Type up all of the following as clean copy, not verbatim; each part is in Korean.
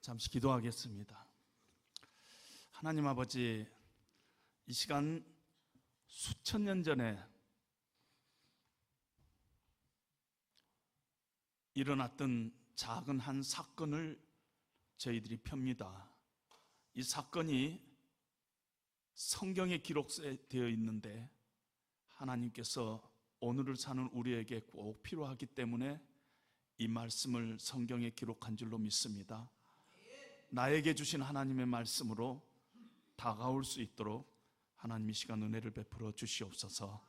잠시 기도하겠습니다. 하나님 아버지, 이 시간 수천 년 전에 일어났던 작은 한 사건을 저희들이 펴니다. 이 사건이 성경에 기록되어 있는데 하나님께서 오늘을 사는 우리에게 꼭 필요하기 때문에 이 말씀을 성경에 기록한 줄로 믿습니다. 나에게 주신 하나님의 말씀으로 다가올 수 있도록 하나님 이 시간 은혜를 베풀어 주시옵소서.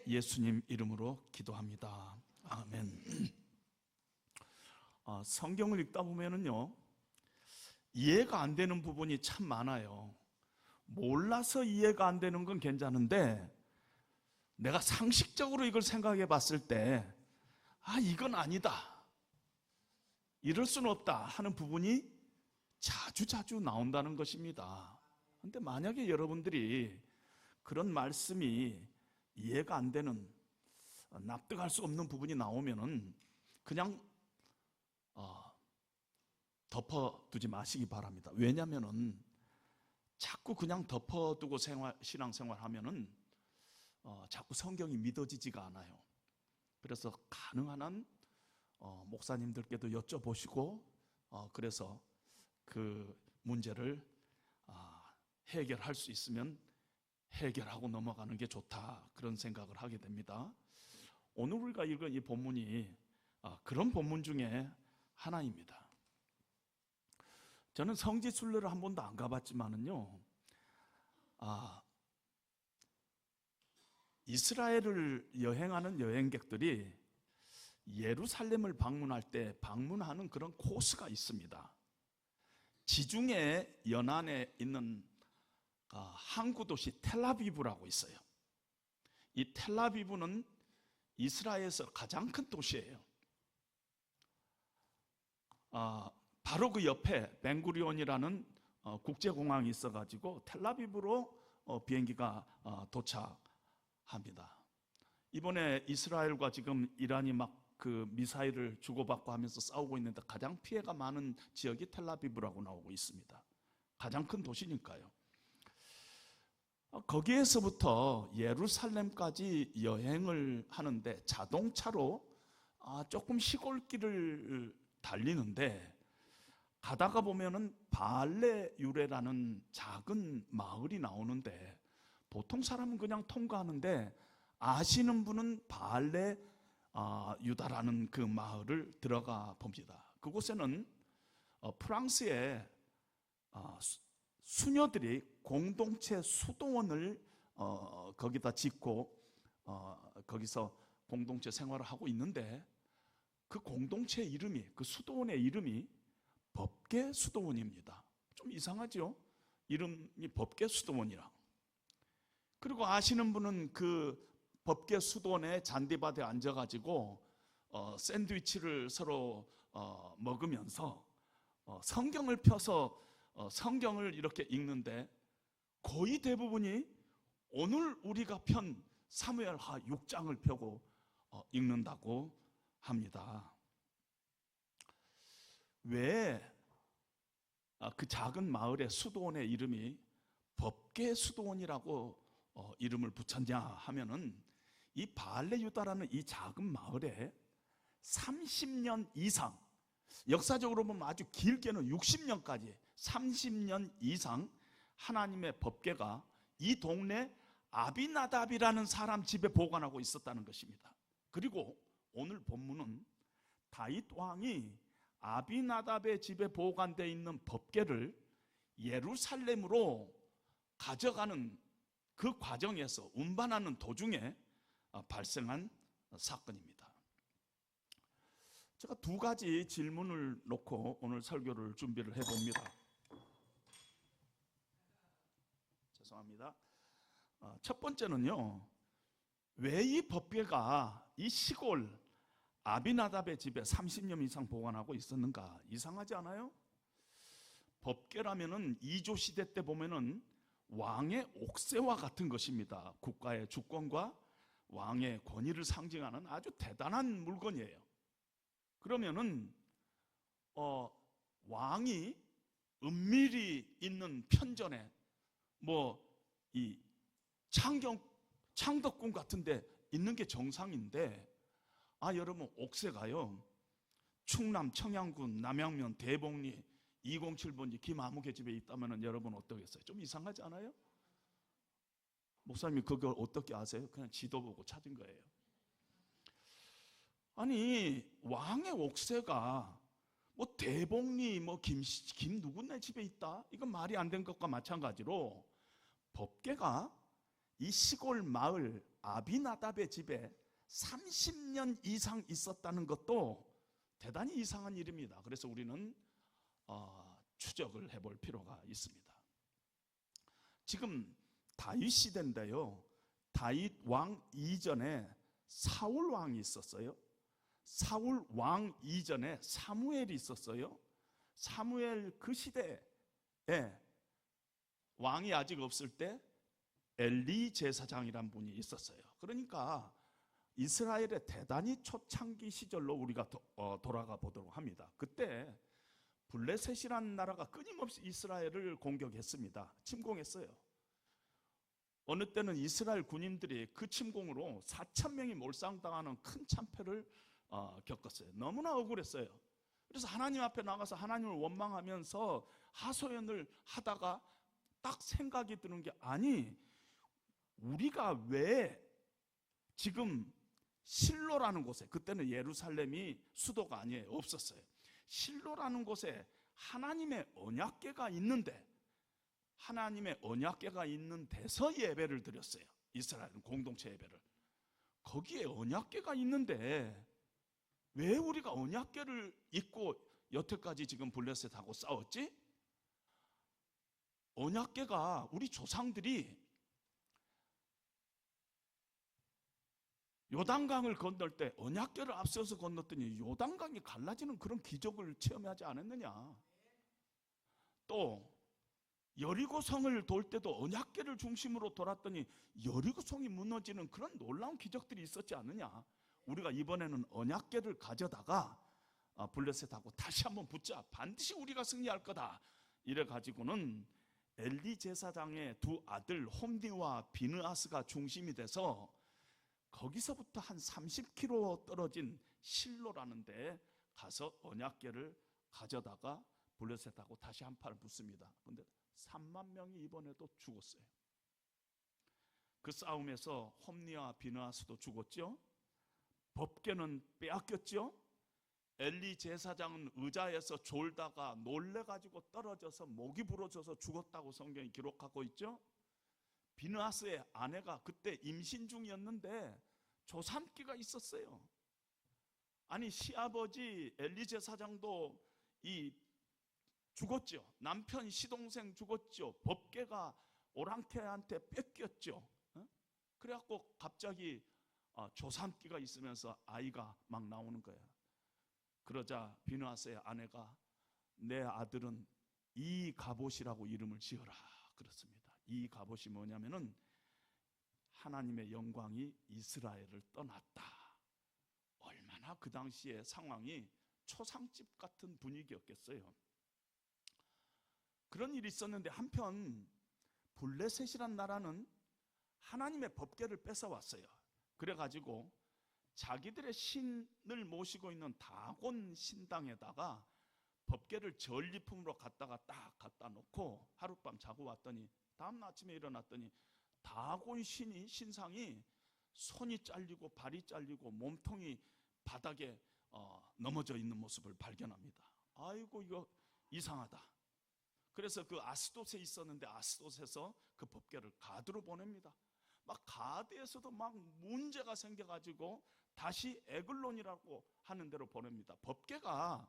예수님 이름으로 기도합니다. 아멘. 성경을 읽다 보면은요, 이해가 안 되는 부분이 참 많아요. 몰라서 이해가 안 되는 건 괜찮은데 내가 상식적으로 이걸 생각해 봤을 때 이건 아니다, 이럴 수는 없다 하는 부분이 자주 나온다는 것입니다. 그런데 만약에 여러분들이 그런 말씀이 이해가 안 되는, 납득할 수 없는 부분이 나오면은 그냥 덮어두지 마시기 바랍니다. 왜냐하면은 자꾸 그냥 덮어두고 신앙생활 하면은 자꾸 성경이 믿어지지가 않아요. 그래서 가능한 한 목사님들께도 여쭤보시고 그래서 그 문제를 해결할 수 있으면 해결하고 넘어가는 게 좋다, 그런 생각을 하게 됩니다. 오늘 우리가 읽은 이 본문이 그런 본문 중에 하나입니다. 저는 성지순례를 한 번도 안 가봤지만은요, 이스라엘을 여행하는 여행객들이 예루살렘을 방문할 때 방문하는 그런 코스가 있습니다. 지중해 연안에 있는 항구 도시 텔아비브라고 있어요. 이 텔아비브는 이스라엘에서 가장 큰 도시예요. 바로 그 옆에 벤구리온이라는 국제공항이 있어가지고 텔아비브로 비행기가 도착합니다. 이번에 이스라엘과 지금 이란이 막 그 미사일을 주고받고 하면서 싸우고 있는데 가장 피해가 많은 지역이 텔아비브라고 나오고 있습니다. 가장 큰 도시니까요. 거기에서부터 예루살렘까지 여행을 하는데 자동차로 조금 시골길을 달리는데 가다가 보면은 바알레 유레라는 작은 마을이 나오는데 보통 사람은 그냥 통과하는데 아시는 분은 바알레 유다라는 그 마을을 들어가 봅니다. 그곳에는 프랑스의 수녀들이 공동체 수도원을 거기다 짓고 거기서 공동체 생활을 하고 있는데 그 공동체 이름이, 그 수도원의 이름이 법계 수도원입니다. 좀 이상하죠? 이름이 법계 수도원이라. 그리고 아시는 분은 그 법계 수도원의 잔디밭에 앉아가지고 샌드위치를 서로 먹으면서 성경을 펴서 성경을 이렇게 읽는데 거의 대부분이 오늘 우리가 편 사무엘하 6장을 펴고 읽는다고 합니다. 왜 그 작은 마을의 수도원의 이름이 법계 수도원이라고 이름을 붙였냐 하면은 이 바알레 유다라는 이 작은 마을에 30년 이상, 역사적으로 보면 아주 길게는 60년까지 30년 이상 하나님의 법궤가 이 동네 아비나답이라는 사람 집에 보관하고 있었다는 것입니다. 그리고 오늘 본문은 다윗 왕이 아비나답의 집에 보관되어 있는 법궤를 예루살렘으로 가져가는 그 과정에서 운반하는 도중에 발생한 사건입니다. 제가 두 가지 질문을 놓고 오늘 설교를 준비를 해봅니다. 죄송합니다. 첫 번째는요, 왜 이 법궤가 이 시골 아비나답의 집에 30년 이상 보관하고 있었는가? 이상하지 않아요? 법궤라면은 이조 시대 때 보면은 왕의 옥새와 같은 것입니다. 국가의 주권과 왕의 권위를 상징하는 아주 대단한 물건이에요. 그러면은 왕이 은밀히 있는 편전에 이 창덕궁 같은데 있는 게 정상인데, 여러분, 옥새가요 충남 청양군 남양면 대봉리 207번지 김아무개 집에 있다면 여러분 어떠겠어요? 좀 이상하지 않아요? 목사님이 그걸 어떻게 아세요? 그냥 지도 보고 찾은 거예요. 아니, 왕의 옥새가 대봉리 김 누구네 집에 있다? 이건 말이 안 된 것과 마찬가지로 법궤가 이 시골 마을 아비나답의 집에 30년 이상 있었다는 것도 대단히 이상한 일입니다. 그래서 우리는 추적을 해볼 필요가 있습니다. 지금 다윗 시대인데요, 다윗 왕 이전에 사울 왕이 있었어요. 사울 왕 이전에 사무엘이 있었어요. 사무엘 그 시대에 왕이 아직 없을 때 엘리 제사장이란 분이 있었어요. 그러니까 이스라엘의 대단히 초창기 시절로 우리가 돌아가 보도록 합니다. 그때 블레셋이라는 나라가 끊임없이 이스라엘을 공격했습니다. 침공했어요. 어느 때는 이스라엘 군인들이 그 침공으로 4,000명이 몰상당하는 큰 참패를 겪었어요. 너무나 억울했어요. 그래서 하나님 앞에 나가서 하나님을 원망하면서 하소연을 하다가 딱 생각이 드는 게, 아니, 우리가 왜 지금 실로라는 곳에, 그때는 예루살렘이 수도가 아니에요, 없었어요. 실로라는 곳에 하나님의 언약궤가 있는데, 하나님의 언약궤가 있는 데서 예배를 드렸어요. 이스라엘은 공동체 예배를. 거기에 언약궤가 있는데 왜 우리가 언약궤를 잊고 여태까지 지금 블레셋하고 싸웠지? 언약궤가 우리 조상들이 요단강을 건널 때 언약궤를 앞서서 건넜더니 요단강이 갈라지는 그런 기적을 체험하지 않았느냐? 또 여리고성을 돌 때도 언약궤를 중심으로 돌았더니 여리고성이 무너지는 그런 놀라운 기적들이 있었지 않느냐? 우리가 이번에는 언약궤를 가져다가 블레셋하고 다시 한번 붙자, 반드시 우리가 승리할 거다, 이래 가지고는 엘리 제사장의 두 아들 홈니와 비느하스가 중심이 돼서 거기서부터 한 30km 떨어진 실로라는 데에 가서 언약궤를 가져다가 블레셋하고 다시 한판 붙습니다. 그런데 3만 명이 이번에도 죽었어요. 그 싸움에서 홈니와 비느하스도 죽었죠. 법궤는 빼앗겼죠. 엘리 제사장은 의자에서 졸다가 놀래가지고 떨어져서 목이 부러져서 죽었다고 성경이 기록하고 있죠. 비느하스의 아내가 그때 임신 중이었는데 조산기가 있었어요. 아니, 시아버지 엘리 제사장도 죽었죠. 남편 시동생 죽었죠. 법궤가 오랑캐한테 뺏겼죠. 그래갖고 갑자기 조산기가 있으면서 아이가 막 나오는 거야. 그러자 비느하스의 아내가, 내 아들은 이 갑옷이라고 이름을 지어라 그렇습니다. 이 갑옷이 뭐냐면은 하나님의 영광이 이스라엘을 떠났다. 얼마나 그 당시의 상황이 초상집 같은 분위기였겠어요. 그런 일이 있었는데, 한편 블레셋이란 나라는 하나님의 법궤를 뺏어왔어요. 그래가지고 자기들의 신을 모시고 있는 다곤 신당에다가 법궤를 전리품으로 갖다가 딱 갖다 놓고 하룻밤 자고 왔더니 다음 아침에 일어났더니 다곤 신상이 손이 잘리고 발이 잘리고 몸통이 바닥에 넘어져 있는 모습을 발견합니다. 아이고, 이거 이상하다. 그래서 그 아스돗에 있었는데 아스돗에서 그 법궤를 가드로 보냅니다. 막 가드에서도 막 문제가 생겨가지고 다시 에글론이라고 하는 데로 보냅니다. 법궤가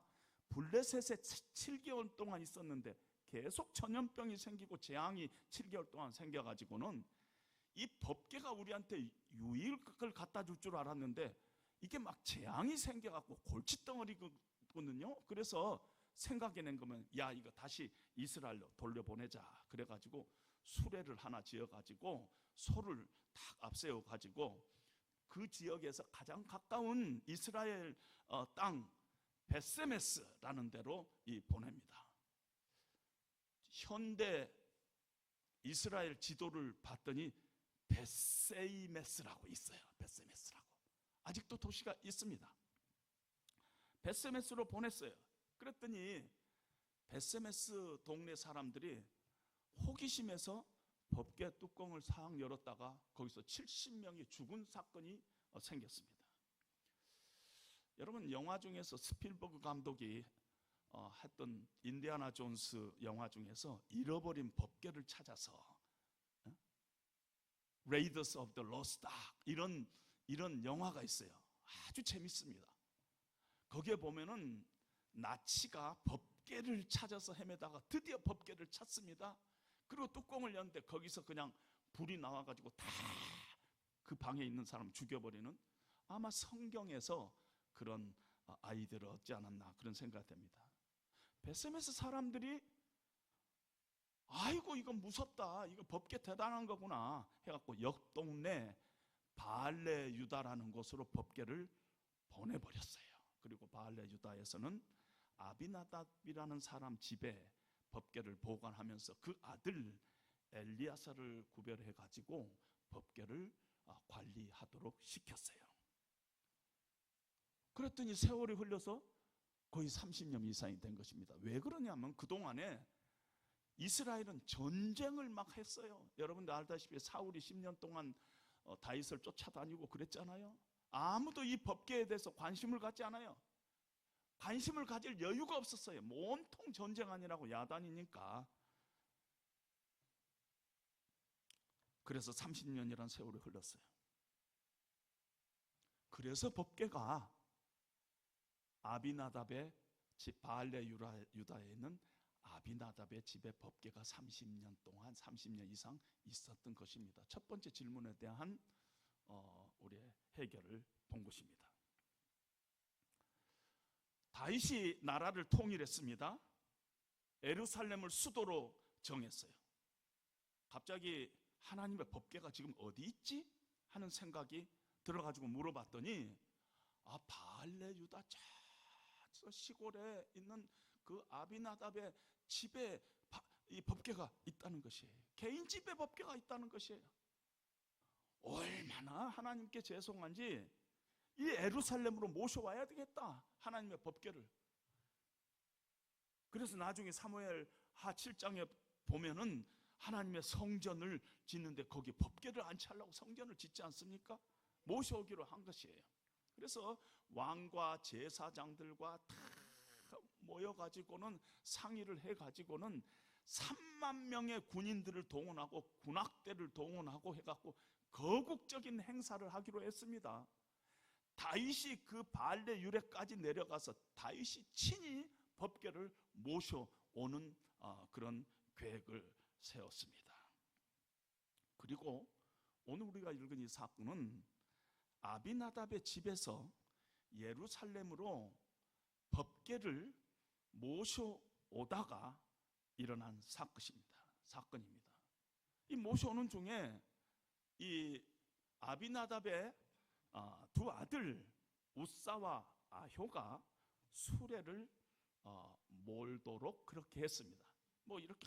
블레셋에 7개월 동안 있었는데 계속 전염병이 생기고 재앙이 7개월 동안 생겨가지고는 이 법궤가 우리한테 유익을 갖다 줄 줄 알았는데 이게 막 재앙이 생겨갖고 골칫덩어리거든요. 그래서 생각해낸 거면, 야, 이거 다시 이스라엘로 돌려보내자. 그래가지고 수레를 하나 지어가지고 소를 탁 앞세워가지고 그 지역에서 가장 가까운 이스라엘 땅 베세메스라는 데로 보냅니다. 현대 이스라엘 지도를 봤더니 베세이메스라고 있어요. 베세메스라고. 아직도 도시가 있습니다. 베세메스로 보냈어요. 그랬더니 베세메스 동네 사람들이 호기심에서 법궤 뚜껑을 싹 열었다가 거기서 70명이 죽은 사건이 생겼습니다. 여러분, 영화 중에서 스필버그 감독이 했던 인디아나 존스 영화 중에서 잃어버린 법궤를 찾아서 Raiders of the Lost Ark 이런 영화가 있어요. 아주 재밌습니다. 거기에 보면은 나치가 법궤를 찾아서 헤매다가 드디어 법궤를 찾습니다. 그리고 뚜껑을 열는데 거기서 그냥 불이 나와가지고 다 그 방에 있는 사람 죽여버리는, 아마 성경에서 그런 아이디어를 얻지 않았나 그런 생각이 됩니다. 베세메스 사람들이 아이고 이건 무섭다, 이거 법궤 대단한 거구나 해갖고 옆 동네 바알레 유다라는 곳으로 법궤를 보내버렸어요. 그리고 바알레 유다에서는 아비나답이라는 사람 집에 법궤를 보관하면서 그 아들 엘리야사를 구별해 가지고 법궤를 관리하도록 시켰어요. 그랬더니 세월이 흘러서 거의 30년 이상이 된 것입니다. 왜 그러냐면 그동안에 이스라엘은 전쟁을 막 했어요. 여러분들 알다시피 사울이 10년 동안 다윗을 쫓아다니고 그랬잖아요. 아무도 이 법궤에 대해서 관심을 갖지 않아요. 관심을 가질 여유가 없었어요. 온통 전쟁 아니라고 야단이니까. 그래서 30년이라는 세월이 흘렀어요. 그래서 법궤가 아비나답의 집 바알레 유다에 있는 아비나답의 집에 법궤가 30년 동안 30년 이상 있었던 것입니다. 첫 번째 질문에 대한 우리의 해결을 본 것입니다. 다윗이 나라를 통일했습니다. 예루살렘을 수도로 정했어요. 갑자기 하나님의 법궤가 지금 어디 있지? 하는 생각이 들어가지고 물어봤더니 바알레 유다 저 시골에 있는 그 아비나답의 집에 이 법궤가 있다는 것이에요. 개인 집에 법궤가 있다는 것이에요. 얼마나 하나님께 죄송한지 이 예루살렘으로 모셔와야 되겠다, 하나님의 법궤를. 그래서 나중에 사무엘 하 7장에 보면은 하나님의 성전을 짓는데 거기 법궤를 안치하려고 성전을 짓지 않습니까? 모셔오기로 한 것이에요. 그래서 왕과 제사장들과 다 모여가지고는 상의를 해가지고는 3만 명의 군인들을 동원하고 군악대를 동원하고 해갖고 거국적인 행사를 하기로 했습니다. 다윗이 그 바알레 유래까지 내려가서 다윗이 친히 법궤를 모셔오는 그런 계획을 세웠습니다. 그리고 오늘 우리가 읽은 이 사건은 아비나답의 집에서 예루살렘으로 법궤를 모셔오다가 일어난 사건입니다. 이 모셔오는 중에 이 아비나답의 두 아들 우사와 아효가 수레를 몰도록 그렇게 했습니다. 뭐 이렇게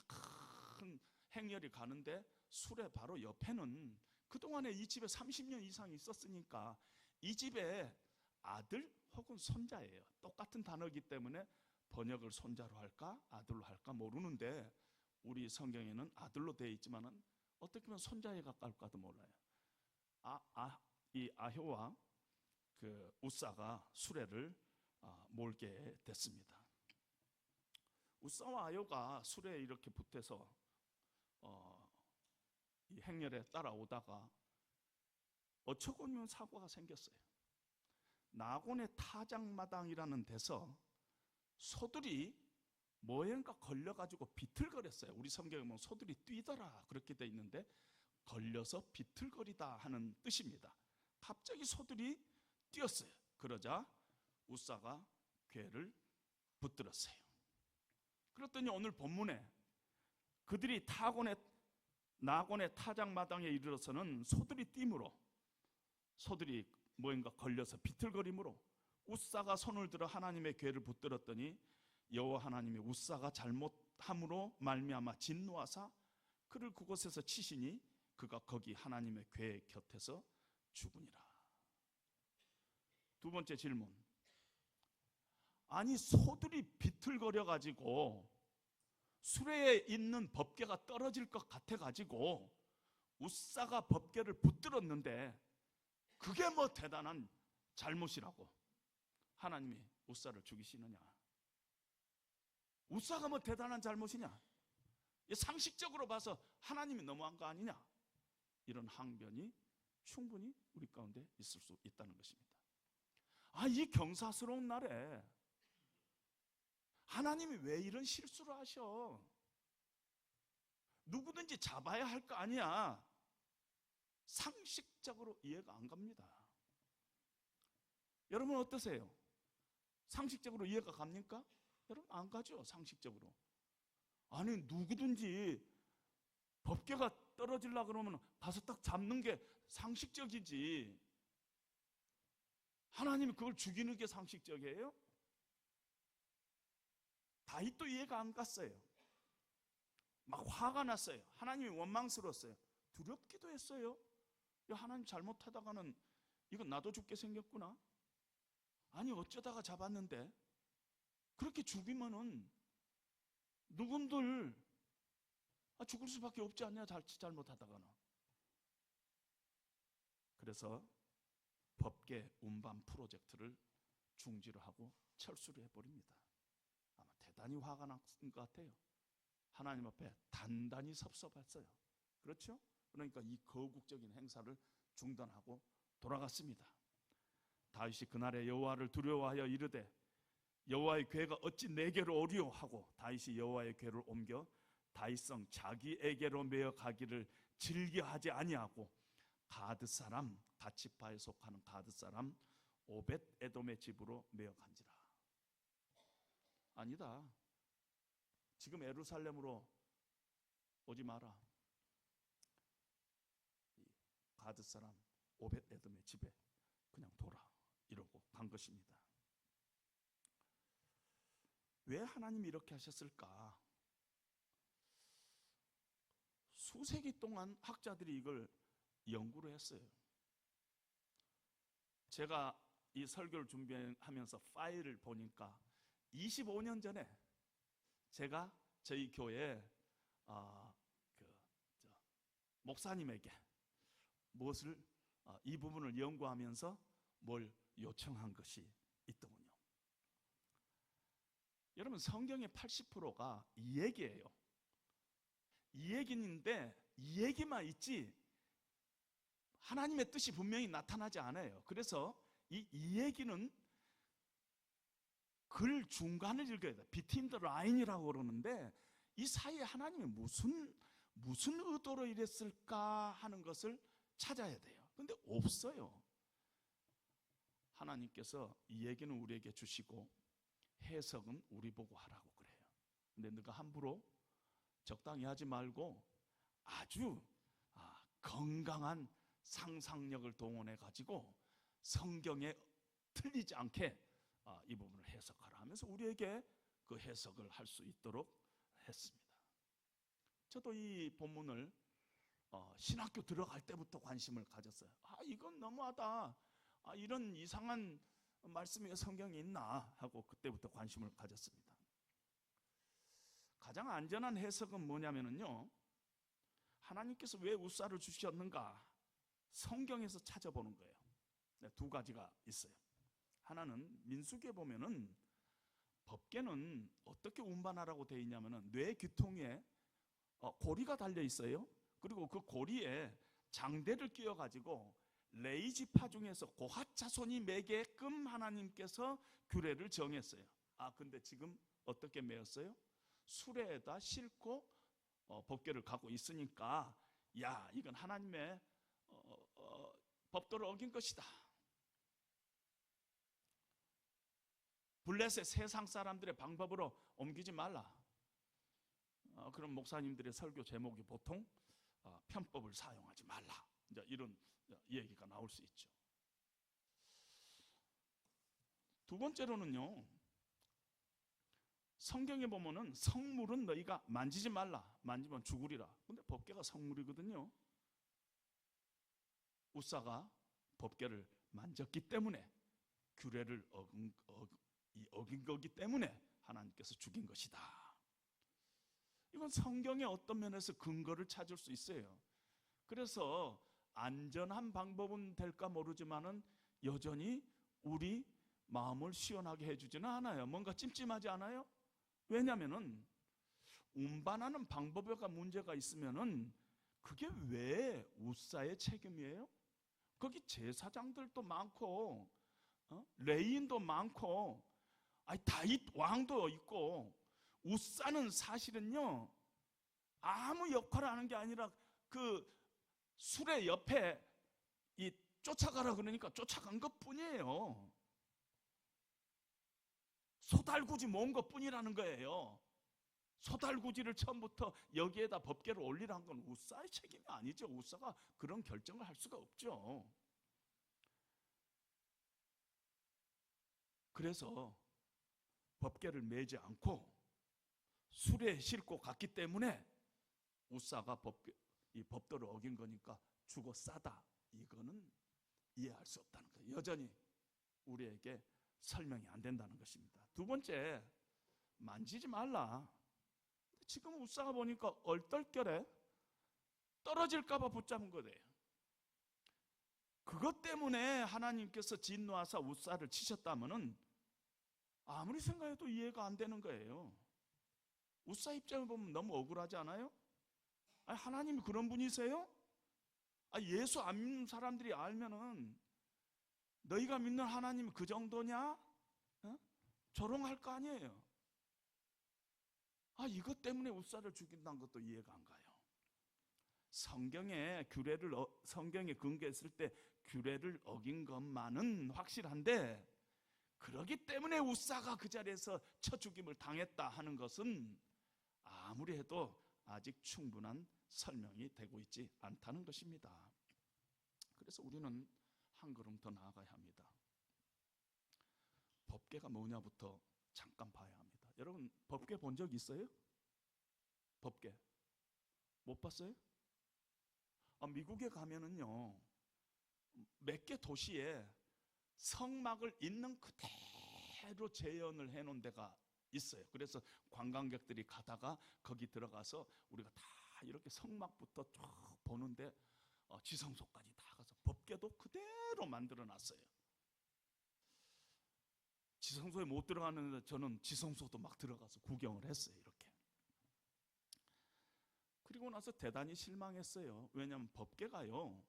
큰 행렬이 가는데 수레 바로 옆에는 그동안에 이 집에 30년 이상 있었으니까 이 집에 아들 혹은 손자예요. 똑같은 단어이기 때문에 번역을 손자로 할까 아들로 할까 모르는데 우리 성경에는 아들로 되어 있지만은 어떻게 보면 손자에 가까울까도 몰라요. 이 아효와 그 우사가 수레를 몰게 됐습니다. 우사와 아효가 수레에 이렇게 붙어서 이 행렬에 따라오다가 어처구니없는 사고가 생겼어요. 나곤의 타작마당이라는 데서 소들이 뭐엔가 걸려가지고 비틀거렸어요. 우리 성경에 보면 소들이 뛰더라 그렇게 돼 있는데 걸려서 비틀거리다 하는 뜻입니다. 갑자기 소들이 뛰었어요. 그러자 우사가 궤를 붙들었어요. 그랬더니 오늘 본문에 그들이 나곤의 타작마당에 이르러서는 소들이 뛰므로 소들이 뭐인가 걸려서 비틀거림으로 우사가 손을 들어 하나님의 궤를 붙들었더니 여호와 하나님이 우사가 잘못 함으로 말미암아 진노하사 그를 그곳에서 치시니 그가 거기 하나님의 궤 곁에서 죽으니라. 두 번째 질문. 아니 소들이 비틀거려 가지고 수레에 있는 법궤가 떨어질 것 같아 가지고 웃사가 법궤를 붙들었는데 그게 뭐 대단한 잘못이라고 하나님이 웃사를 죽이시느냐? 웃사가 뭐 대단한 잘못이냐? 상식적으로 봐서 하나님이 너무한 거 아니냐? 이런 항변이 충분히 우리 가운데 있을 수 있다는 것입니다. 이 경사스러운 날에 하나님이 왜 이런 실수를 하셔? 누구든지 잡아야 할 거 아니야. 상식적으로 이해가 안 갑니다. 여러분 어떠세요? 상식적으로 이해가 갑니까? 여러분 안 가죠, 상식적으로. 아니 누구든지 법궤가 떨어지려고 그러면 가서 딱 잡는 게 상식적이지, 하나님이 그걸 죽이는 게 상식적이에요? 다윗도 이해가 안 갔어요. 막 화가 났어요. 하나님이 원망스러웠어요. 두렵기도 했어요. 야, 하나님 잘못하다가는 이건 나도 죽게 생겼구나. 아니 어쩌다가 잡았는데 그렇게 죽이면은 누군들 죽을 수밖에 없지 않냐, 잘못하다가는. 그래서 법궤 운반 프로젝트를 중지를 하고 철수를 해버립니다. 아마 대단히 화가 난 것 같아요. 하나님 앞에 단단히 섭섭했어요. 그렇죠? 그러니까 이 거국적인 행사를 중단하고 돌아갔습니다. 다윗이 그날에 여호와를 두려워하여 이르되 여호와의 궤가 어찌 내게로 오리오 하고 다윗이 여호와의 궤를 옮겨 다윗성 자기에게로 메어 가기를 즐겨하지 아니하고 가드 사람, 갓지파에 속하는 가드 사람 오벳 에돔의 집으로 메어 간지라. 아니다, 지금 예루살렘으로 오지 마라. 가드 사람 오벳 에돔의 집에 그냥 돌아, 이러고 간 것입니다. 왜 하나님이 이렇게 하셨을까? 수세기 동안 학자들이 이걸 연구를 했어요. 제가 이 설교를 준비하면서 파일을 보니까 25년 전에 제가 저희 교회 목사님에게 무엇을 이 부분을 연구하면서 뭘 요청한 것이 있더군요. 여러분 성경의 80%가 이 얘기예요. 이 얘기인데 이 얘기만 있지 하나님의 뜻이 분명히 나타나지 않아요. 그래서 이 얘기는 글 중간을 읽어야 돼. Between the line이라고 그러는데 이 사이에 하나님이 무슨 의도로 이랬을까 하는 것을 찾아야 돼요. 그런데 없어요. 하나님께서 이 얘기는 우리에게 주시고 해석은 우리 보고 하라고 그래요. 근데 너가 함부로 적당히 하지 말고 아주 건강한 상상력을 동원해 가지고 성경에 틀리지 않게 이 부분을 해석하라 하면서 우리에게 그 해석을 할 수 있도록 했습니다. 저도 이 본문을 신학교 들어갈 때부터 관심을 가졌어요. 이건 너무하다. 이런 이상한 말씀이 성경에 있나 하고 그때부터 관심을 가졌습니다. 가장 안전한 해석은 뭐냐면요, 하나님께서 왜 웃사를 주셨는가 성경에서 찾아보는 거예요. 두 가지가 있어요. 하나는 민수기에 보면은 법궤는 어떻게 운반하라고 되어 있냐면은 뇌귀통에 고리가 달려 있어요. 그리고 그 고리에 장대를 끼워 가지고 레이지파 중에서 고핫 자손이 매게끔 하나님께서 규례를 정했어요. 근데 지금 어떻게 매었어요? 수레에다 싣고 법궤를 갖고 있으니까 야, 이건 하나님의 법도를 어긴 것이다. 블레셋 세상 사람들의 방법으로 옮기지 말라. 그럼 목사님들의 설교 제목이 보통 편법을 사용하지 말라, 이제 이런 얘기가 나올 수 있죠. 두 번째로는요, 성경에 보면은 성물은 너희가 만지지 말라. 만지면 죽으리라. 근데 법궤가 성물이거든요. 우사가 법궤를 만졌기 때문에 규례를 어긴 거기 때문에 하나님께서 죽인 것이다. 이건 성경의 어떤 면에서 근거를 찾을 수 있어요. 그래서 안전한 방법은 될까 모르지만은 여전히 우리 마음을 시원하게 해주지는 않아요. 뭔가 찜찜하지 않아요? 왜냐하면은 운반하는 방법에가 문제가 있으면은 그게 왜 우사의 책임이에요? 거기 제사장들도 많고 레인도 많고 다윗 왕도 있고 우사는 사실은요 아무 역할을 하는 게 아니라 그 수레 옆에 쫓아가라 그러니까 쫓아간 것 뿐이에요. 소달구지 모은 것 뿐이라는 거예요. 소달구지를 처음부터 여기에다 법궤를 올리라는 건 우사의 책임이 아니죠. 우사가 그런 결정을 할 수가 없죠. 그래서 법궤를 매지 않고 수레에 싣고 갔기 때문에 우사가 이 법도를 어긴 거니까 죽어 싸다. 이거는 이해할 수 없다는 거예요. 여전히 우리에게 설명이 안 된다는 것입니다. 두 번째, 만지지 말라. 지금 우사가 보니까 얼떨결에 떨어질까 봐 붙잡은 거예요. 그것 때문에 하나님께서 진노하사 우사를 치셨다면은 아무리 생각해도 이해가 안 되는 거예요. 우사 입장을 보면 너무 억울하지 않아요? 하나님이 그런 분이세요? 예수 안 믿는 사람들이 알면은 너희가 믿는 하나님이 그 정도냐? 조롱할 거 아니에요. 이것 때문에 우사를 죽인다는 것도 이해가 안 가요. 성경에 근거했을 때 규례를 어긴 것만은 확실한데 그러기 때문에 우사가 그 자리에서 쳐 죽임을 당했다 하는 것은 아무리 해도 아직 충분한 설명이 되고 있지 않다는 것입니다. 그래서 우리는 한 걸음 더 나아가야 합니다. 법궤가 뭐냐부터 잠깐 봐야 합니다. 여러분 법궤 본 적 있어요? 법궤 못 봤어요? 미국에 가면은요 몇 개 도시에 성막을 있는 그대로 재현을 해놓은 데가 있어요. 그래서 관광객들이 가다가 거기 들어가서 우리가 다 이렇게 성막부터 쭉 보는데 지성소까지 다 가서 법궤도 그대로 만들어 놨어요. 지성소에 못 들어가는데 저는 지성소도 막 들어가서 구경을 했어요. 이렇게. 그리고 나서 대단히 실망했어요. 왜냐하면 법궤가요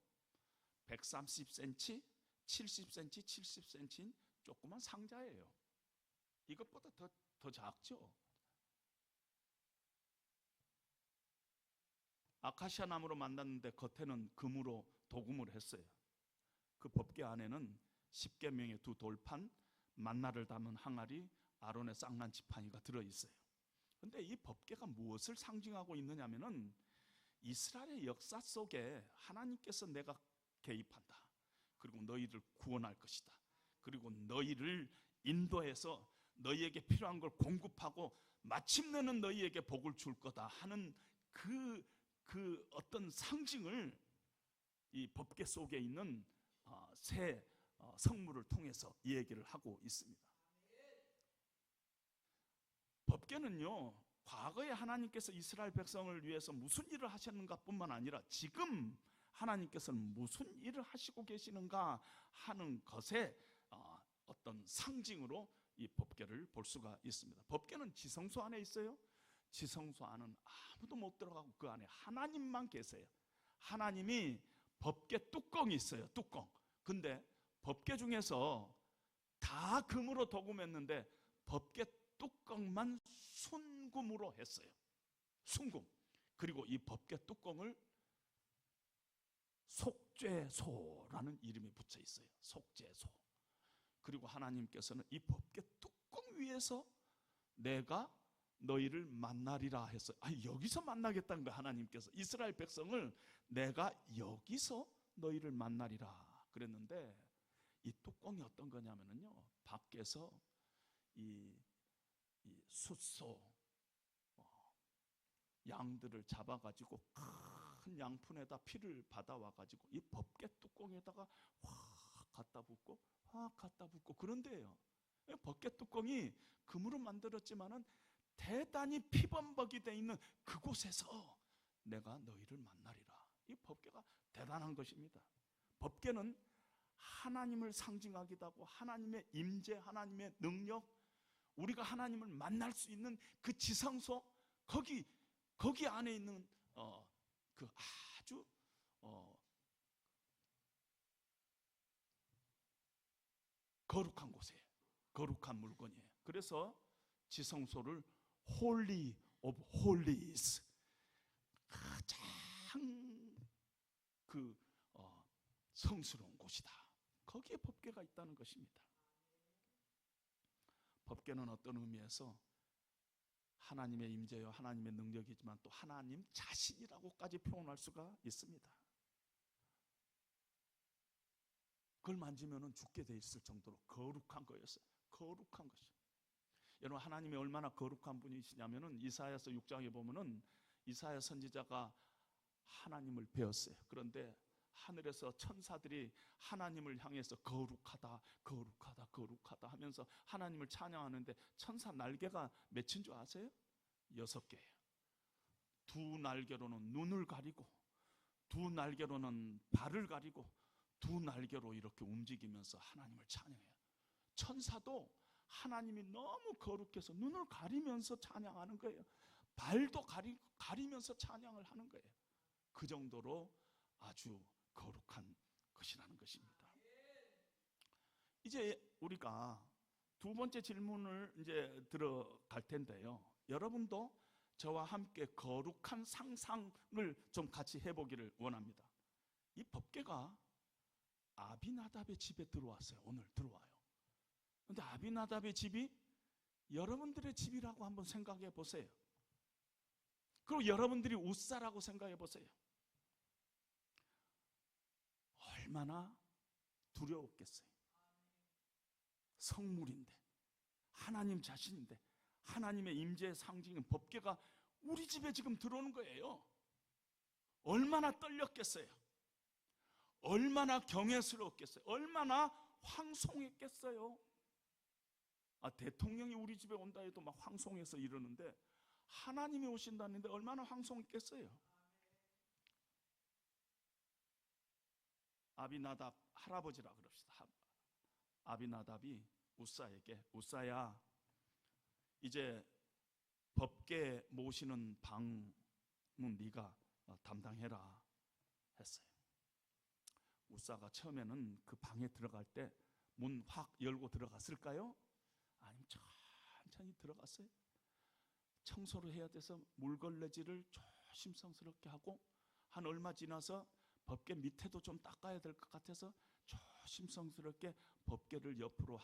130cm, 70cm, 70cm인 조그만 상자예요. 이것보다 더 작죠. 아카시아 나무로 만났는데 겉에는 금으로 도금을 했어요. 그 법궤 안에는 10계명의 두 돌판, 만나를 담은 항아리, 아론의 쌍난 지팡이가 들어있어요. 그런데 이 법궤가 무엇을 상징하고 있느냐면은 이스라엘의 역사 속에 하나님께서 내가 개입한다. 그리고 너희를 구원할 것이다. 그리고 너희를 인도해서 너희에게 필요한 걸 공급하고 마침내는 너희에게 복을 줄 거다 하는 그 어떤 상징을 이 법궤 속에 있는 새 성물을 통해서 이 얘기를 하고 있습니다. 법궤는요 과거에 하나님께서 이스라엘 백성을 위해서 무슨 일을 하셨는가 뿐만 아니라 지금 하나님께서는 무슨 일을 하시고 계시는가 하는 것의 어떤 상징으로 이 법궤를 볼 수가 있습니다. 법궤는 지성소 안에 있어요. 지성소 안은 아무도 못 들어가고 그 안에 하나님만 계세요. 하나님이 법궤 뚜껑이 있어요. 뚜껑. 근데 법궤 중에서 다 금으로 도금했는데 법궤 뚜껑만 순금으로 했어요. 순금. 그리고 이 법궤 뚜껑을 속죄소라는 이름이 붙여 있어요. 속죄소. 그리고 하나님께서는 이 법궤 뚜껑 위에서 내가 너희를 만나리라 했어요. 여기서 만나겠다는 거야. 하나님께서 이스라엘 백성을 내가 여기서 너희를 만나리라 그랬는데 이 뚜껑이 어떤 거냐면요 밖에서 이 숫소 양들을 잡아가지고 큰 양푼에다 피를 받아와가지고 이 법궤 뚜껑에다가 확 갖다 붓고 확 갖다 붓고 그런데요, 법궤 뚜껑이 금으로 만들었지만은 대단히 피범벅이 돼 있는 그곳에서 내가 너희를 만나리라. 이 법궤가 대단한 것입니다. 법궤는 하나님을 상징하기도 하고 하나님의 임재, 하나님의 능력, 우리가 하나님을 만날 수 있는 그 지성소, 거기 안에 있는 그 아주 거룩한 곳이에요. 거룩한 물건이에요. 그래서 지성소를 Holy of Holies, 가장 성스러운 곳이다. 거기에 법궤가 있다는 것입니다. 법궤는 어떤 의미에서 하나님의 임재요, 하나님의 능력이지만 또 하나님 자신이라고까지 표현할 수가 있습니다. 그걸 만지면 죽게 돼 있을 정도로 거룩한 거였어요. 거룩한 것이. 여러분, 하나님이 얼마나 거룩한 분이시냐면은 이사야서 6장에 보면은 이사야 선지자가 하나님을 배웠어요. 그런데 하늘에서 천사들이 하나님을 향해서 거룩하다, 거룩하다, 거룩하다 하면서 하나님을 찬양하는데 천사 날개가 몇인 줄 아세요? 6개예요. 두 날개로는 눈을 가리고, 두 날개로는 발을 가리고, 두 날개로 이렇게 움직이면서 하나님을 찬양해요. 천사도 하나님이 너무 거룩해서 눈을 가리면서 찬양하는 거예요. 발도 가리면서 찬양을 하는 거예요. 그 정도로 아주 거룩한 것이라는 것입니다. 이제 우리가 두 번째 질문을 이제 들어갈 텐데요, 여러분도 저와 함께 거룩한 상상을 좀 같이 해보기를 원합니다. 이 법궤가 아비나답의 집에 들어왔어요. 오늘 들어와요. 그런데 아비나답의 집이 여러분들의 집이라고 한번 생각해 보세요. 그리고 여러분들이 우사라고 생각해 보세요. 얼마나 두려웠겠어요. 성물인데, 하나님 자신인데, 하나님의 임재의 상징인 법궤가 우리 집에 지금 들어오는 거예요. 얼마나 떨렸겠어요. 얼마나 경외스러웠겠어요. 얼마나 황송했겠어요. 대통령이 우리 집에 온다 해도 막 황송해서 이러는데 하나님이 오신다는데 얼마나 황송했겠어요. 아비나답 할아버지라 그럽시다. 아비나답이 우사에게, 우사야, 이제 법궤 모시는 방은 네가 담당해라 했어요. 우사가 처음에는 그 방에 들어갈 때 문 확 열고 들어갔을까요? 아니면 천천히 들어갔어요. 청소를 해야 돼서 물걸레질을 조심스럽게 하고, 한 얼마 지나서 법궤 밑에도 좀 닦아야 될 것 같아서 조심스럽게 법궤를 옆으로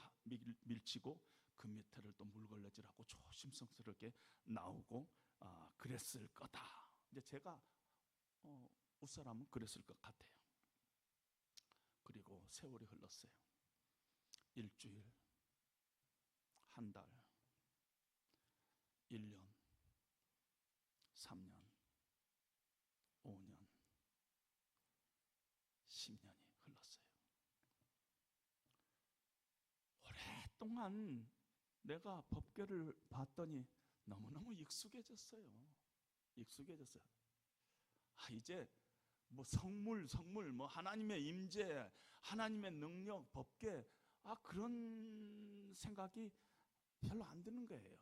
밀치고 그 밑에를 또 물걸레질하고 조심스럽게 나오고 그랬을 거다. 이제 제가 웃사람은 그랬을 것 같아요. 그리고 세월이 흘렀어요. 일주일, 한 달, 1년, 3년, 5년, 10년이 흘렀어요. 오랫동안 내가 법궤를 봤더니 너무너무 익숙해졌어요. 이제 뭐 성물, 뭐 하나님의 임재, 하나님의 능력, 법궤, 그런 생각이 별로 안 드는 거예요.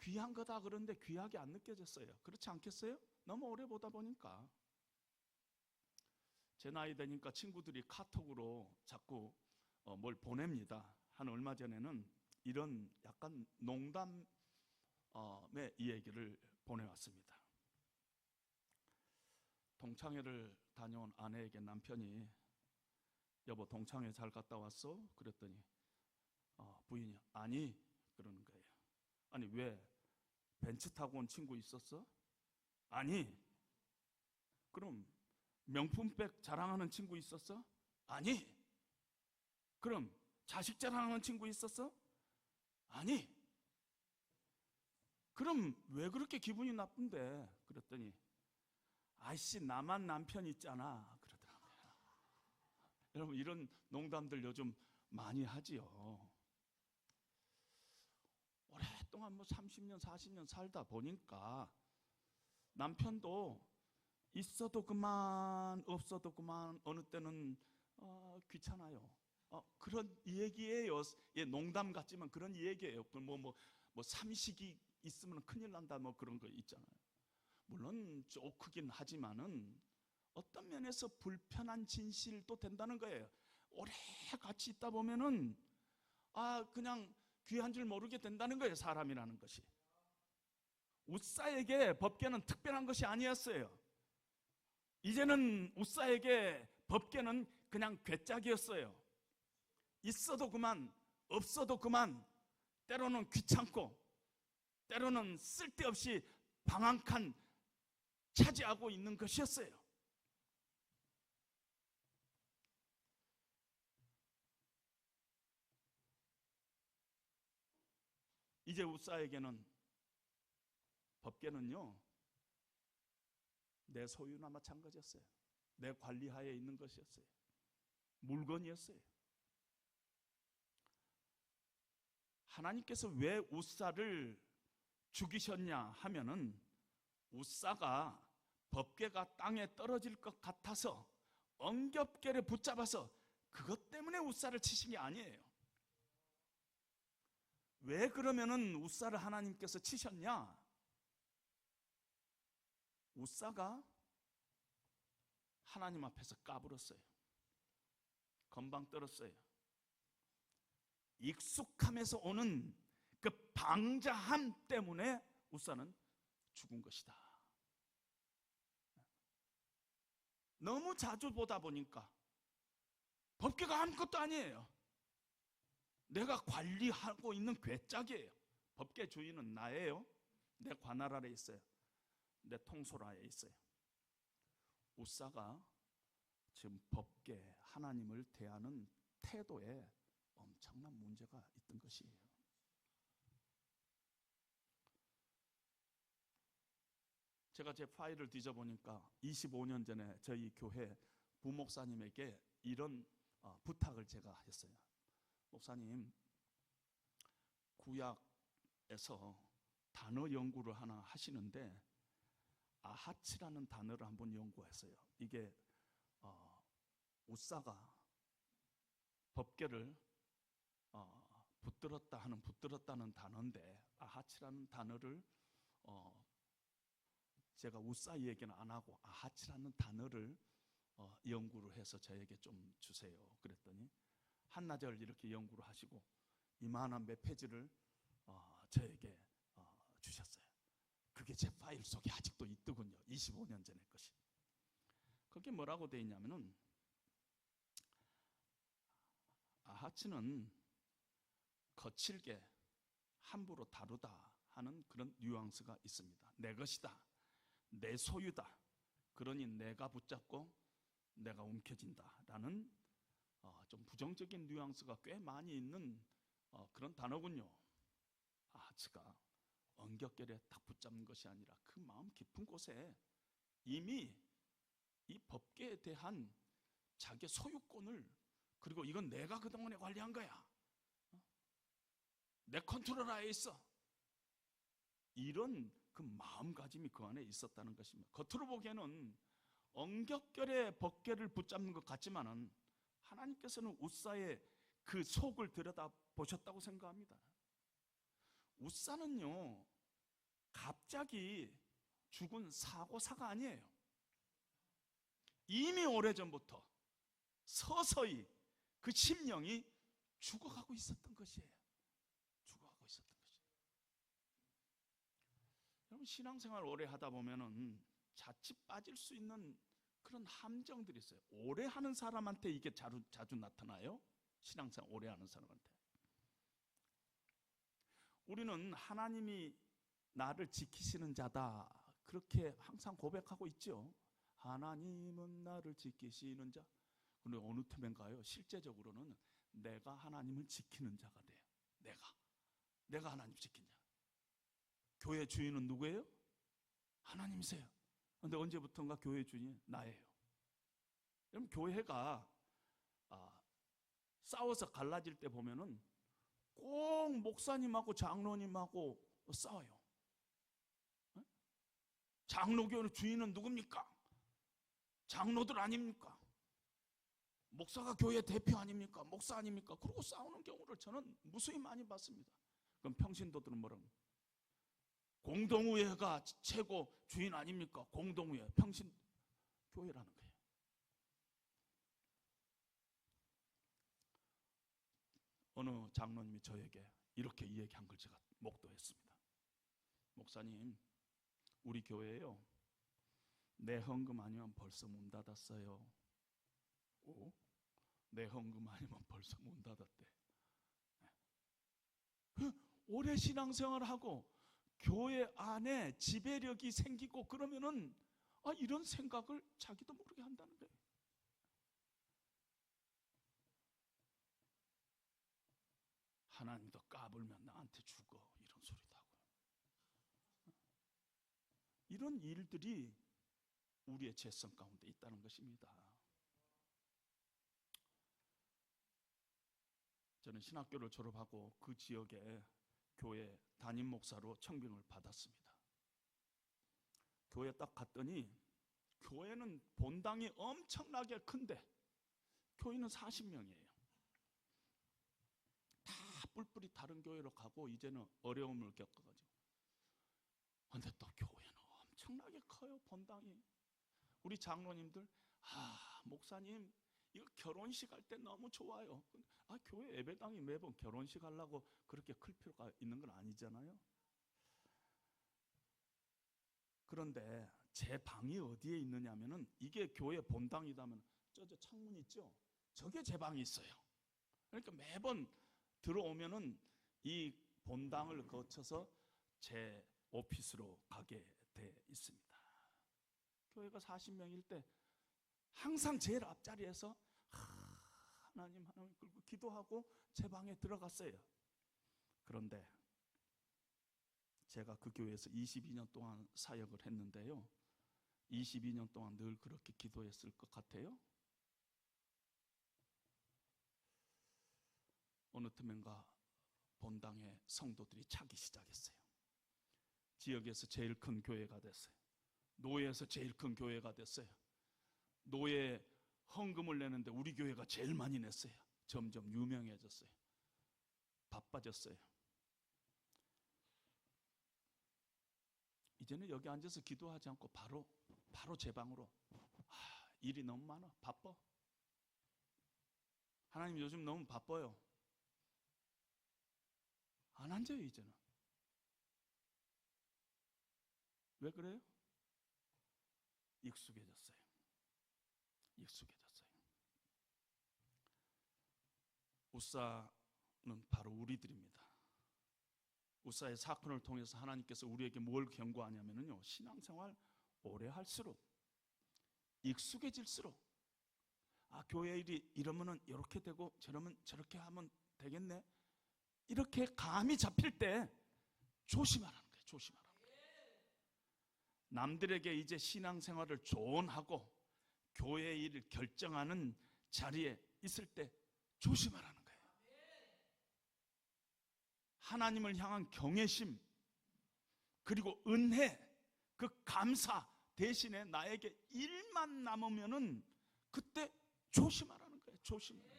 귀한 거다 그런데 귀하게 안 느껴졌어요. 그렇지 않겠어요? 너무 오래 보다 보니까. 제 나이 되니까 친구들이 카톡으로 자꾸 뭘 보냅니다. 한 얼마 전에는 이런 약간 농담의 이 얘기를 보내왔습니다. 동창회를 다녀온 아내에게 남편이 여보 동창회 잘 갔다 왔어? 그랬더니 부인이 아니 그러는 거예요. 아니 왜? 벤츠 타고 온 친구 있었어? 아니. 그럼 명품백 자랑하는 친구 있었어? 아니. 그럼 자식 자랑하는 친구 있었어? 아니. 그럼 왜 그렇게 기분이 나쁜데? 그랬더니 아이씨 나만 남편 있잖아 그러더라고요. 여러분 이런 농담들 요즘 많이 하지요. 오랫동안 30년 40년 살다 보니까 남편도 있어도 그만 없어도 그만 어느 때는 귀찮아요. 그런 얘기예요. 예, 농담 같지만 그런 얘기예요. 삼식이 있으면 큰일 난다 그런 거 있잖아요. 물론 조크긴 하지만은 어떤 면에서 불편한 진실도 된다는 거예요. 오래 같이 있다 보면은 그냥 귀한 줄 모르게 된다는 거예요. 사람이라는 것이. 웃사에게 법궤는 특별한 것이 아니었어요. 이제는 웃사에게 법궤는 그냥 괴짝이었어요. 있어도 그만 없어도 그만, 때로는 귀찮고 때로는 쓸데없이 방 한 칸 차지하고 있는 것이었어요. 이제 웃사에게는 법궤는요 내 소유나 마찬가지였어요. 내 관리하에 있는 것이었어요. 물건이었어요. 하나님께서 왜 웃사를 죽이셨냐 하면은 웃사가 법궤가 땅에 떨어질 것 같아서 엉겹결에 붙잡아서 그것 때문에 웃사를 치신 게 아니에요. 왜 그러면은 웃사를 하나님께서 치셨냐? 웃사가 하나님 앞에서 까불었어요. 건방 떨었어요. 익숙함에서 오는 그 방자함 때문에 웃사는 죽은 것이다. 너무 자주 보다 보니까 법궤가 아무것도 아니에요. 내가 관리하고 있는 괴짝이에요. 법궤 주인은 나예요. 내 관할 아래 있어요. 내 통솔 아래 있어요. 웃사가 지금 법궤 하나님을 대하는 태도에 엄청난 문제가 있던 것이에요. 제가 제 파일을 뒤져보니까 25년 전에 저희 교회 부목사님에게 이런 부탁을 제가 했어요. 목사님, 구약에서 단어 연구를 하나 하시는데 아하치라는 단어를 한번 연구했어요. 이게 웃사가 법궤를 붙들었다는 단어인데 아하치라는 단어를 제가 웃사 얘기는 안 하고 아하치라는 단어를 연구를 해서 저에게 좀 주세요. 그랬더니 한나절 이렇게 연구를 하시고 이만한 몇 페이지를 저에게 주셨어요. 그게 제 파일 속에 아직도 있더군요. 25년 전의 것이. 거기에 뭐라고 되어 있냐면은 아하치는 거칠게 함부로 다루다 하는 그런 뉘앙스가 있습니다. 내 것이다, 내 소유다, 그러니 내가 붙잡고 내가 움켜진다 라는 좀 부정적인 뉘앙스가 꽤 많이 있는 그런 단어군요. 아하치가 엉겹결에 딱 붙잡는 것이 아니라 그 마음 깊은 곳에 이미 이 법궤에 대한 자기의 소유권을, 그리고 이건 내가 그동안에 관리한 거야, 내 컨트롤 하에 있어, 이런 그 마음가짐이 그 안에 있었다는 것입니다. 겉으로 보기에는 엉겹결에 법궤를 붙잡는 것 같지만은 하나님께서는 웃사의 그 속을 들여다보셨다고 생각합니다. 웃사는요 갑자기 죽은 사고사가 아니에요. 이미 오래전부터 서서히 그 심령이 죽어가고 있었던 것이에요. 죽어가고 있었던 것이에요. 여러분 신앙생활 오래 하다 보면은 자칫 빠질 수 있는 그런 함정들이 있어요. 오래 하는 사람한테 이게 자주 나타나요. 신앙생활 오래 하는 사람한테. 우리는 하나님이 나를 지키시는 자다 그렇게 항상 고백하고 있죠. 하나님은 나를 지키시는 자. 그런데 어느 틈엔가요 실제적으로는 내가 하나님을 지키는 자가 돼요. 내가 하나님 지킨 자. 교회 주인은 누구예요? 하나님이세요. 그런데 언제부턴가 교회 주인이 나예요. 여러분, 교회가 싸워서 갈라질 때 보면은 꼭 목사님하고 장로님하고 싸워요. 장로교회 주인은 누굽니까? 장로들 아닙니까? 목사가 교회 대표 아닙니까? 목사 아닙니까? 그러고 싸우는 경우를 저는 무수히 많이 봤습니다. 그럼 평신도들은 뭐라고? 공동의회가 최고 주인 아닙니까? 공동의회, 평신교회라는 거예요. 어느 장로님이 저에게 이렇게 이야기한 걸 제가 목도했습니다. 목사님, 우리 교회에요, 내 헌금 아니면 벌써 문 닫았어요. 오? 내 헌금 아니면 벌써 문 닫았대. 오래 신앙생활을 하고 교회 안에 지배력이 생기고 그러면은 이런 생각을 자기도 모르게 한다는 거예요. 하나님도 까불면 나한테 죽어, 이런 소리도 하고. 이런 일들이 우리의 죄성 가운데 있다는 것입니다. 저는 신학교를 졸업하고 그 지역에 교회 담임 목사로 청빙을 받았습니다. 교회 딱 갔더니 교회는 본당이 엄청나게 큰데 교인은 40명이에요. 다 뿔뿔이 다른 교회로 가고 이제는 어려움을 겪어가지고. 근데 또 교회는 엄청나게 커요, 본당이. 우리 장로님들, 목사님 이거 결혼식 할 때 너무 좋아요. 교회 예배당이 매번 결혼식 하려고 그렇게 클 필요가 있는 건 아니잖아요. 그런데 제 방이 어디에 있느냐면은, 이게 교회 본당이다면 저 창문 있죠? 저게 제 방이 있어요. 그러니까 매번 들어오면은 이 본당을 거쳐서 제 오피스로 가게 돼 있습니다. 교회가 40명일 때 항상 제일 앞자리에서 하나님 끌고 기도하고 제 방에 들어갔어요. 그런데 제가 그 교회에서 22년 동안 사역을 했는데요, 22년 동안 늘 그렇게 기도했을 것 같아요? 어느 틈엔가 본당에 성도들이 차기 시작했어요. 지역에서 제일 큰 교회가 됐어요. 노예에서 제일 큰 교회가 됐어요. 노예 헌금을 내는데 우리 교회가 제일 많이 냈어요. 점점 유명해졌어요. 바빠졌어요. 이제는 여기 앉아서 기도하지 않고 바로 제 방으로, 일이 너무 많아, 바빠. 하나님 요즘 너무 바빠요. 안 앉아요 이제는. 왜 그래요? 익숙해졌어요. 우사는 바로 우리들입니다. 우사의 사건을 통해서 하나님께서 우리에게 뭘 경고하냐면요, 신앙생활 오래 할수록, 익숙해질수록, 교회 일이 이러면은 이렇게 되고 저러면 저렇게 하면 되겠네, 이렇게 감이 잡힐 때 조심하라는 거예요. 조심하라는 거예요. 남들에게 이제 신앙생활을 조언하고 교회 일을 결정하는 자리에 있을 때 조심하라는 거예요. 하나님을 향한 경외심, 그리고 은혜, 그 감사 대신에 나에게 일만 남으면은 그때 조심하라는 거예요. 조심하라.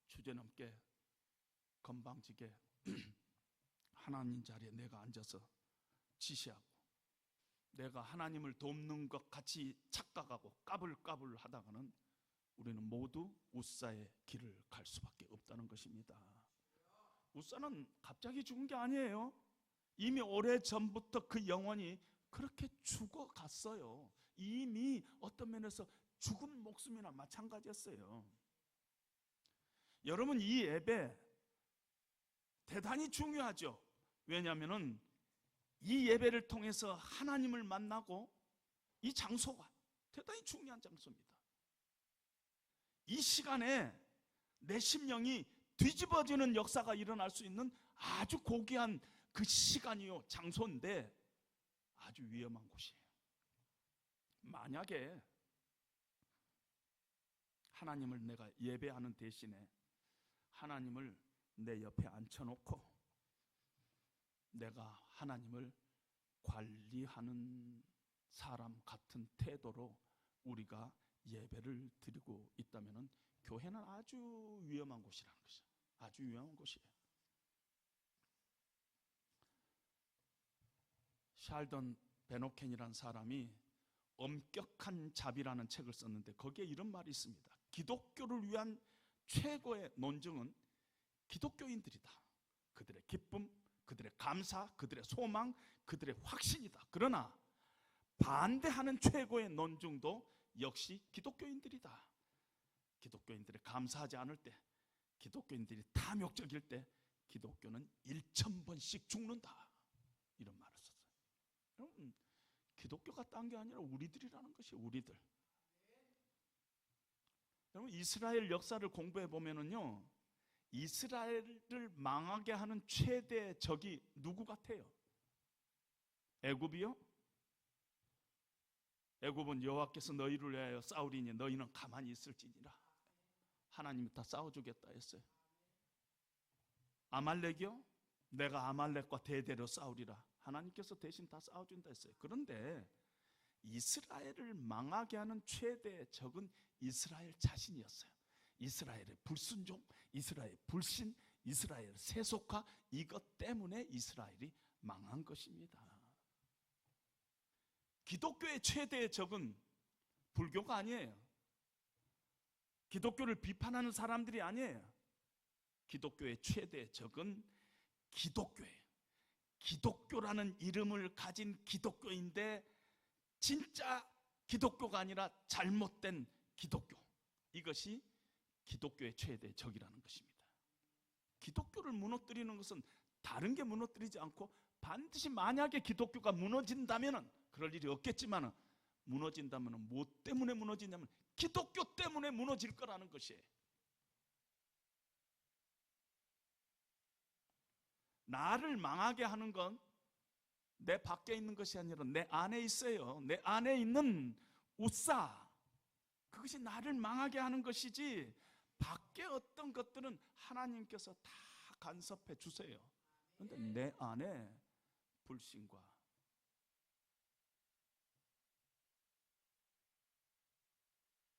주제넘게 건방지게 하나님 자리에 내가 앉아서 지시하고, 내가 하나님을 돕는 것 같이 착각하고 까불까불 하다가는 우리는 모두 우사의 길을 갈 수밖에 없다는 것입니다. 우사는 갑자기 죽은 게 아니에요. 이미 오래전부터 그 영혼이 그렇게 죽어갔어요. 이미 어떤 면에서 죽은 목숨이나 마찬가지였어요. 여러분, 이 예배 대단히 중요하죠. 왜냐하면 이 예배를 통해서 하나님을 만나고, 이 장소가 대단히 중요한 장소입니다. 이 시간에 내 심령이 뒤집어지는 역사가 일어날 수 있는 아주 고귀한 그 시간이요, 장소인데 아주 위험한 곳이에요. 만약에 하나님을 내가 예배하는 대신에 하나님을 내 옆에 앉혀놓고 내가 하나님을 관리하는 사람 같은 태도로 우리가 예배를 드리고 있다면 교회는 아주 위험한 곳이라는 것이죠. 아주 위험한 곳이에요. 샬던 베노켄이라는 사람이 엄격한 자비라는 책을 썼는데 거기에 이런 말이 있습니다. 기독교를 위한 최고의 논증은 기독교인들이다. 그들의 기쁨, 그들의 감사, 그들의 소망, 그들의 확신이다. 그러나 반대하는 최고의 논증도 역시 기독교인들이다. 기독교인들이 감사하지 않을 때, 기독교인들이 탐욕적일 때 기독교는 1000번씩 죽는다. 이런 말을 썼어요. 여러분, 기독교가 딴 게 아니라 우리들이라는 것이에요. 우리들. 여러분, 이스라엘 역사를 공부해 보면은요, 이스라엘을 망하게 하는 최대 적이 누구 같아요? 애굽이요? 애굽은 여호와께서 너희를 위하여 싸우리니 너희는 가만히 있을지니라. 하나님이 다 싸워주겠다 했어요. 아말렉이요? 내가 아말렉과 대대로 싸우리라. 하나님께서 대신 다 싸워준다 했어요. 그런데 이스라엘을 망하게 하는 최대 적은 이스라엘 자신이었어요. 이스라엘의 불순종, 이스라엘 불신, 이스라엘 세속화, 이것 때문에 이스라엘이 망한 것입니다. 기독교의 최대의 적은 불교가 아니에요. 기독교를 비판하는 사람들이 아니에요. 기독교의 최대의 적은 기독교예요. 기독교라는 이름을 가진 기독교인데 진짜 기독교가 아니라 잘못된 기독교, 이것이 기독교의 최대 적이라는 것입니다. 기독교를 무너뜨리는 것은 다른 게 무너뜨리지 않고 반드시 만약에 기독교가 무너진다면, 그럴 일이 없겠지만 무너진다면 뭐 때문에 무너지냐면 기독교 때문에 무너질 거라는 것이에요. 나를 망하게 하는 건 내 밖에 있는 것이 아니라 내 안에 있어요. 내 안에 있는 우사, 그것이 나를 망하게 하는 것이지 밖에 어떤 것들은 하나님께서 다 간섭해 주세요. 그런데 내 안에 불신과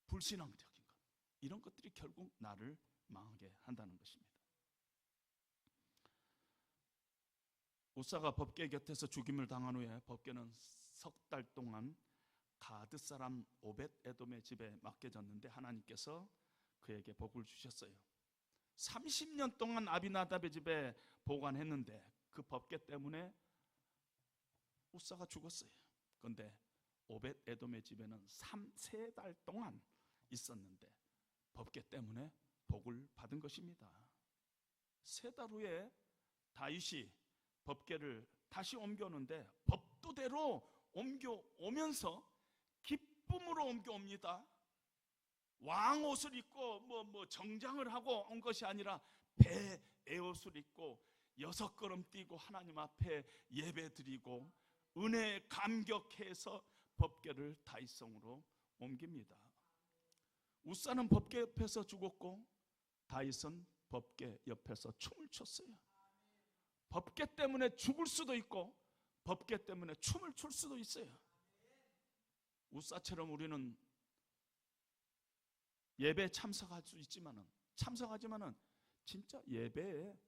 불신앙적인 것, 이런 것들이 결국 나를 망하게 한다는 것입니다. 우사가 법궤 곁에서 죽임을 당한 후에 법궤는 석 달 동안 가드 사람 오벳 에돔의 집에 맡겨졌는데 하나님께서 그에게 복을 주셨어요. 30년 동안 아비나답의 집에 보관했는데 그 법궤 때문에 우사가 죽었어요. 그런데 오벳 에돔의 집에는 3달 동안 있었는데 법궤 때문에 복을 받은 것입니다. 3달 후에 다윗이 법궤를 다시 옮겨오는데 법도대로 옮겨오면서 기쁨으로 옮겨옵니다. 왕 옷을 입고 정장을 하고 온 것이 아니라 배 에옷을 입고 6걸음 뛰고 하나님 앞에 예배드리고 은혜에 감격해서 법궤를 다윗성으로 옮깁니다. 우사는 법궤 옆에서 죽었고 다윗은 법궤 옆에서 춤을 췄어요. 법궤 때문에 죽을 수도 있고 법궤 때문에 춤을 출 수도 있어요. 우사처럼 우리는 예배에 참석할 수 있지만은 진짜 예배에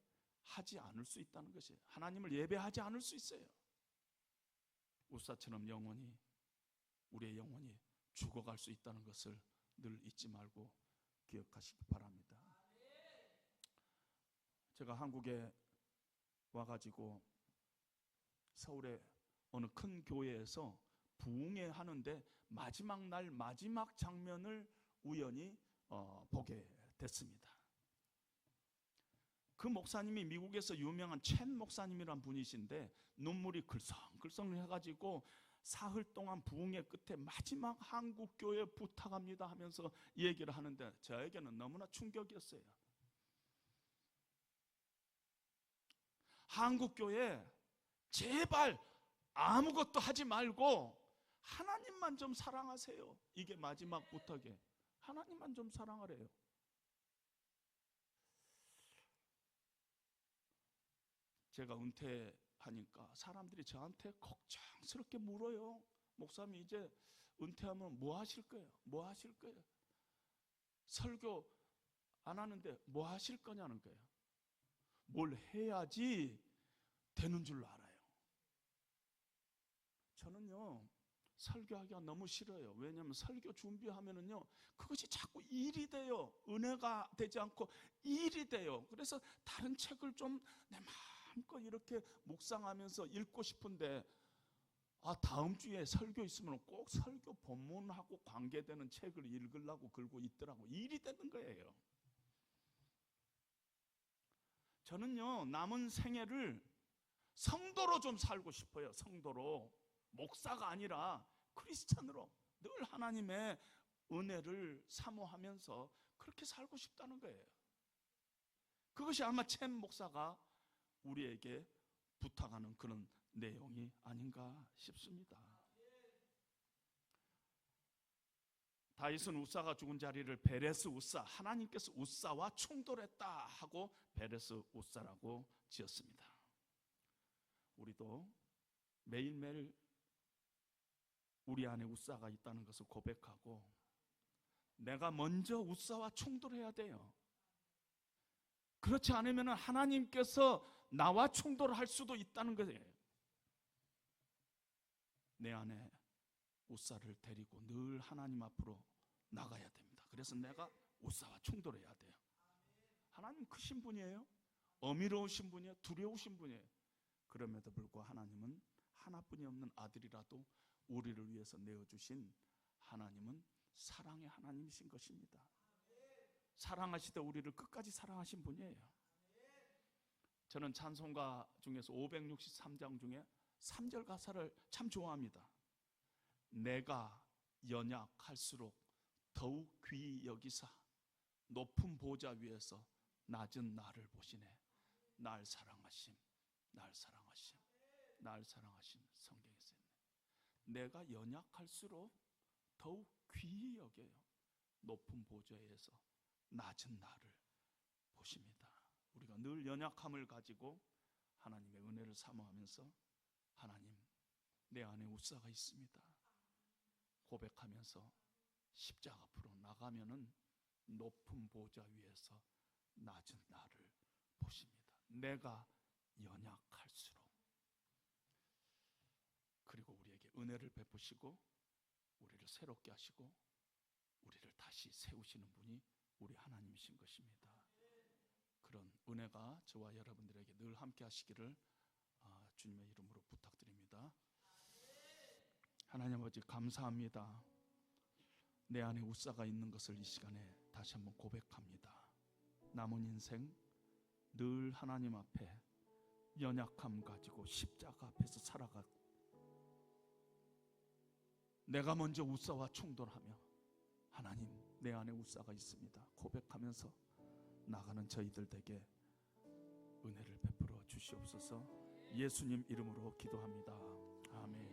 하지 않을 수 있다는 것이에요. 하나님을 예배하지 않을 수 있어요. 우사처럼 우리의 영혼이 죽어갈 수 있다는 것을 늘 잊지 말고 기억하시기 바랍니다. 제가 한국에 와가지고 서울의 어느 큰 교회에서 부흥회 하는데 마지막 날 마지막 장면을 우연히 보게 됐습니다. 그 목사님이 미국에서 유명한 첸 목사님이란 분이신데 눈물이 글썽글썽 해가지고 사흘 동안 부흥회 끝에 마지막 한국교회 부탁합니다 하면서 얘기를 하는데 저에게는 너무나 충격이었어요. 한국교회 제발 아무것도 하지 말고 하나님만 좀 사랑하세요. 이게 마지막 부탁이에요. 하나님만 좀 사랑하래요. 제가 은퇴하니까 사람들이 저한테 걱정스럽게 물어요. 목사님 이제 은퇴하면 뭐 하실 거예요? 뭐 하실 거예요? 설교 안 하는데 뭐 하실 거냐는 거예요. 뭘 해야지 되는 줄 알아요. 저는요 설교하기가 너무 싫어요. 왜냐하면 설교 준비하면은요 그것이 자꾸 일이 돼요. 은혜가 되지 않고 일이 돼요. 그래서 다른 책을 좀 내 마음껏 이렇게 묵상하면서 읽고 싶은데 다음 주에 설교 있으면 꼭 설교 본문하고 관계되는 책을 읽으려고 그러고 있더라고. 일이 되는 거예요. 저는요 남은 생애를 성도로 좀 살고 싶어요. 성도로. 목사가 아니라 크리스찬으로 늘 하나님의 은혜를 사모하면서 그렇게 살고 싶다는 거예요. 그것이 아마 챔 목사가 우리에게 부탁하는 그런 내용이 아닌가 싶습니다. 다윗은 우사가 죽은 자리를 베레스 우사, 하나님께서 우사와 충돌했다 하고 베레스 우사라고 지었습니다. 우리도 매일매일 우리 안에 우사가 있다는 것을 고백하고 내가 먼저 우사와 충돌해야 돼요. 그렇지 않으면 하나님께서 나와 충돌할 수도 있다는 거예요. 내 안에 우사를 데리고 늘 하나님 앞으로 나가야 됩니다. 그래서 내가 우사와 충돌해야 돼요. 하나님 크신 분이에요. 어미로우신 분이에요. 두려우신 분이에요. 그럼에도 불구하고 하나님은 하나뿐이 없는 아들이라도 우리를 위해서 내어주신 하나님은 사랑의 하나님이신 것입니다. 사랑하시되 우리를 끝까지 사랑하신 분이에요. 저는 찬송가 중에서 563장 중에 3절 가사를 참 좋아합니다. 내가 연약할수록 더욱 귀히 여기사 높은 보좌 위에서 낮은 나를 보시네. 날 사랑하심, 날 사랑하심, 날 사랑하심. 성경에 써있네. 내가 연약할수록 더욱 귀히 여겨요. 높은 보좌에서 낮은 나를 보십니다. 우리가 늘 연약함을 가지고 하나님의 은혜를 사모하면서 하나님, 내 안에 우사가 있습니다 고백하면서 십자가 앞으로 나가면은 높은 보좌 위에서 낮은 나를 보십니다. 내가 연약할수록. 그리고 우리에게 은혜를 베푸시고 우리를 새롭게 하시고 우리를 다시 세우시는 분이 우리 하나님이신 것입니다. 그런 은혜가 저와 여러분들에게 늘 함께 하시기를 주님의 이름으로 부탁드립니다. 하나님 아버지 감사합니다. 내 안에 우사가 있는 것을 이 시간에 다시 한번 고백합니다. 남은 인생 늘 하나님 앞에 연약함 가지고 십자가 앞에서 살아가고 내가 먼저 우사와 충돌하며 하나님, 내 안에 우사가 있습니다 고백하면서 나가는 저희들에게 은혜를 베풀어 주시옵소서. 예수님 이름으로 기도합니다. 아멘.